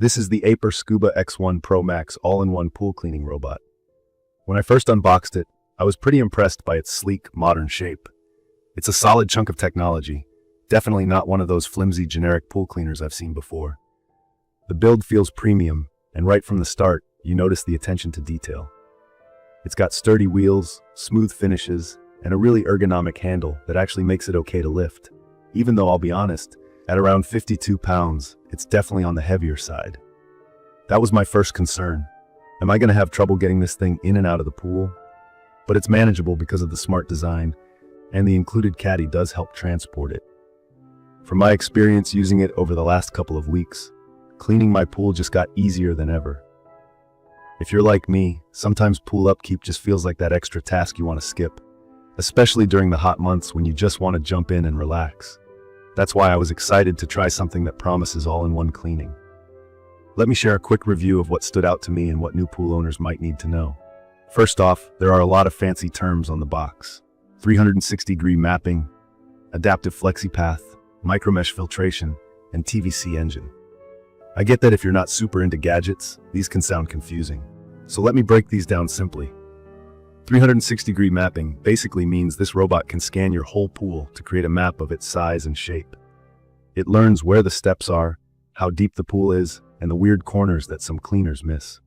This is the Aiper Scuba X1 Pro Max all-in-one pool cleaning robot. When I first unboxed it, I was pretty impressed by its sleek, modern shape. It's a solid chunk of technology, definitely not one of those flimsy generic pool cleaners I've seen before. The build feels premium, and right from the start, you notice the attention to detail. It's got sturdy wheels, smooth finishes, and a really ergonomic handle that actually makes it okay to lift. Even though I'll be honest, at around 52 pounds, it's definitely on the heavier side. That was my first concern. Am I going to have trouble getting this thing in and out of the pool? But it's manageable because of the smart design, and the included Caddy does help transport it. From my experience using it over the last couple of weeks, cleaning my pool just got easier than ever. If you're like me, sometimes pool upkeep just feels like that extra task you want to skip, especially during the hot months when you just want to jump in and relax. That's why I was excited to try something that promises all-in-one cleaning. Let me share a quick review of what stood out to me and what new pool owners might need to know. First off, there are a lot of fancy terms on the box. 360-degree mapping, adaptive FlexiPath, micromesh filtration, and TVC engine. I get that if you're not super into gadgets, these can sound confusing. So let me break these down simply. 360-degree mapping basically means this robot can scan your whole pool to create a map of its size and shape. It learns where the steps are, how deep the pool is, and the weird corners that some cleaners miss.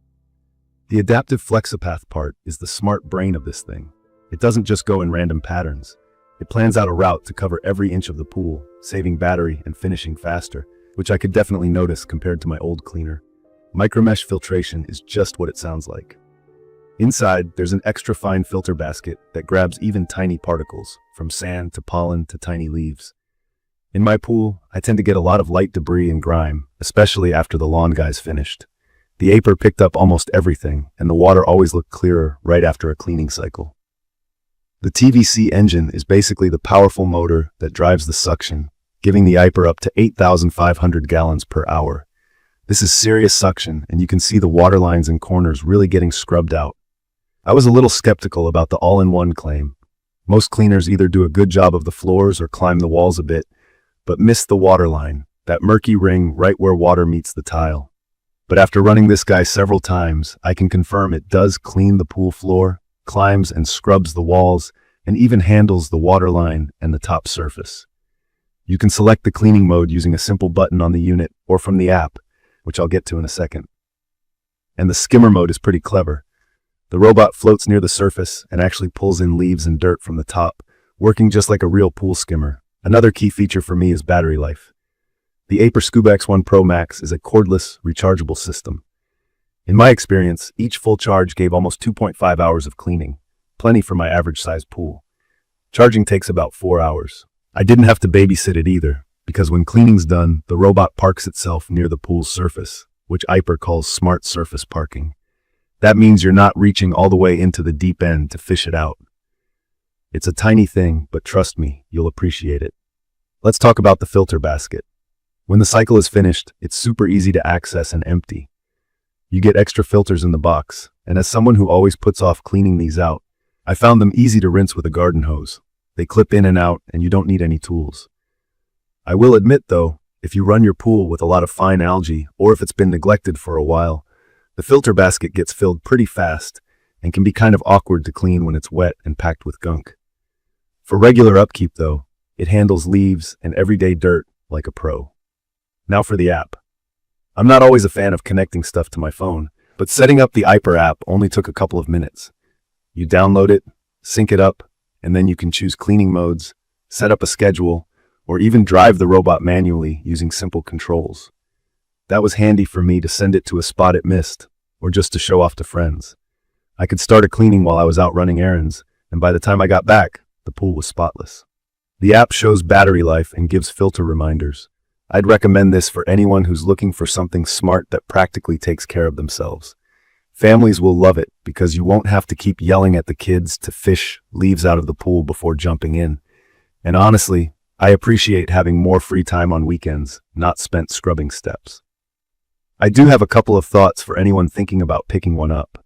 The adaptive FlexiPath part is the smart brain of this thing. It doesn't just go in random patterns. It plans out a route to cover every inch of the pool, saving battery and finishing faster, which I could definitely notice compared to my old cleaner. Micromesh filtration is just what it sounds like. Inside, there's an extra fine filter basket that grabs even tiny particles, from sand to pollen to tiny leaves. In my pool, I tend to get a lot of light debris and grime, especially after the lawn guy's finished. The Aiper picked up almost everything, and the water always looked clearer right after a cleaning cycle. The TVC engine is basically the powerful motor that drives the suction, giving the Aiper up to 8,500 gallons per hour. This is serious suction, and you can see the water lines and corners really getting scrubbed out. I was a little skeptical about the all-in-one claim. Most cleaners either do a good job of the floors or climb the walls a bit, but miss the water line, that murky ring right where water meets the tile. But after running this guy several times, I can confirm it does clean the pool floor, climbs and scrubs the walls, and even handles the water line and the top surface. You can select the cleaning mode using a simple button on the unit or from the app, which I'll get to in a second. And the skimmer mode is pretty clever. The robot floats near the surface and actually pulls in leaves and dirt from the top, working just like a real pool skimmer. Another key feature for me is battery life. The Aiper Scuba X1 Pro Max is a cordless, rechargeable system. In my experience, each full charge gave almost 2.5 hours of cleaning, plenty for my average-sized pool. Charging takes about 4 hours. I didn't have to babysit it either, because when cleaning's done, the robot parks itself near the pool's surface, which Aiper calls smart surface parking. That means you're not reaching all the way into the deep end to fish it out. It's a tiny thing, but trust me, you'll appreciate it. Let's talk about the filter basket. When the cycle is finished, it's super easy to access and empty. You get extra filters in the box, and as someone who always puts off cleaning these out, I found them easy to rinse with a garden hose. They clip in and out, and you don't need any tools. I will admit, though, if you run your pool with a lot of fine algae, or if it's been neglected for a while, the filter basket gets filled pretty fast and can be kind of awkward to clean when it's wet and packed with gunk. For regular upkeep, though, it handles leaves and everyday dirt like a pro. Now for the app. I'm not always a fan of connecting stuff to my phone, but setting up the Aiper app only took a couple of minutes. You download it, sync it up, and then you can choose cleaning modes, set up a schedule, or even drive the robot manually using simple controls. That was handy for me to send it to a spot it missed, or just to show off to friends. I could start a cleaning while I was out running errands, and by the time I got back, the pool was spotless. The app shows battery life and gives filter reminders. I'd recommend this for anyone who's looking for something smart that practically takes care of themselves. Families will love it because you won't have to keep yelling at the kids to fish leaves out of the pool before jumping in. And honestly, I appreciate having more free time on weekends, not spent scrubbing steps. I do have a couple of thoughts for anyone thinking about picking one up.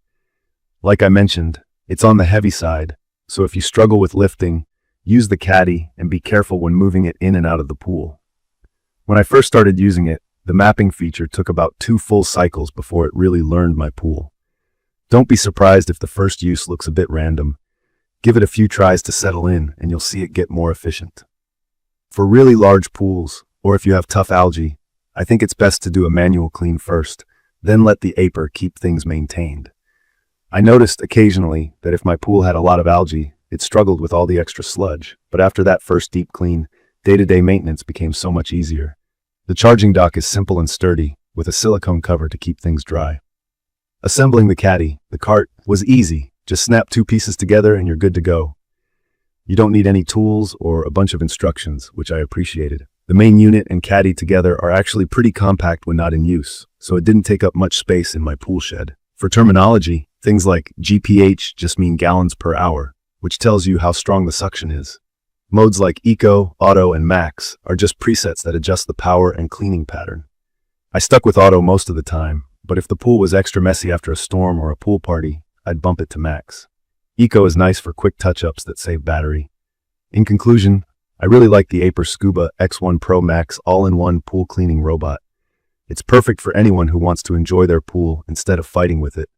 Like I mentioned, it's on the heavy side, so if you struggle with lifting, use the Caddy and be careful when moving it in and out of the pool. When I first started using it, The mapping feature took about 2 full cycles before it really learned my pool. Don't be surprised if the first use looks a bit random. Give it a few tries to settle in and you'll see it get more efficient. For really large pools, or if you have tough algae, I think it's best to do a manual clean first, then let the Aiper keep things maintained. I noticed occasionally that if my pool had a lot of algae, it struggled with all the extra sludge, but after that first deep clean, day-to-day maintenance became so much easier. The charging dock is simple and sturdy, with a silicone cover to keep things dry. Assembling the Caddy, the cart, was easy. Just snap 2 pieces together and you're good to go. You don't need any tools or a bunch of instructions, which I appreciated. The main unit and Caddy together are actually pretty compact when not in use, so it didn't take up much space in my pool shed. For terminology, things like GPH just mean gallons per hour, which tells you how strong the suction is. Modes like Eco, Auto, and Max are just presets that adjust the power and cleaning pattern. I stuck with Auto most of the time, but if the pool was extra messy after a storm or a pool party, I'd bump it to Max. Eco is nice for quick touch-ups that save battery. In conclusion, I really like the Aiper Scuba X1 Pro Max all-in-one pool cleaning robot. It's perfect for anyone who wants to enjoy their pool instead of fighting with it.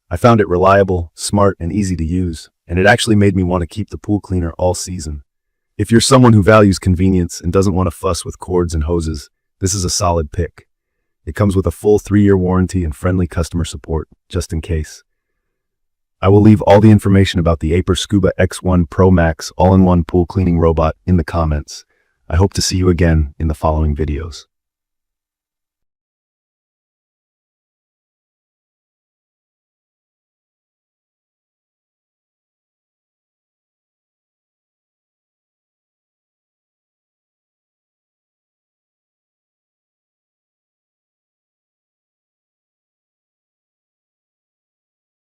I found it reliable, smart, and easy to use, and it actually made me want to keep the pool cleaner all season. If you're someone who values convenience and doesn't want to fuss with cords and hoses, this is a solid pick. It comes with a full 3-year warranty and friendly customer support, just in case. I will leave all the information about the Aiper Scuba X1 Pro Max all-in-one pool cleaning robot in the comments. I hope to see you again in the following videos.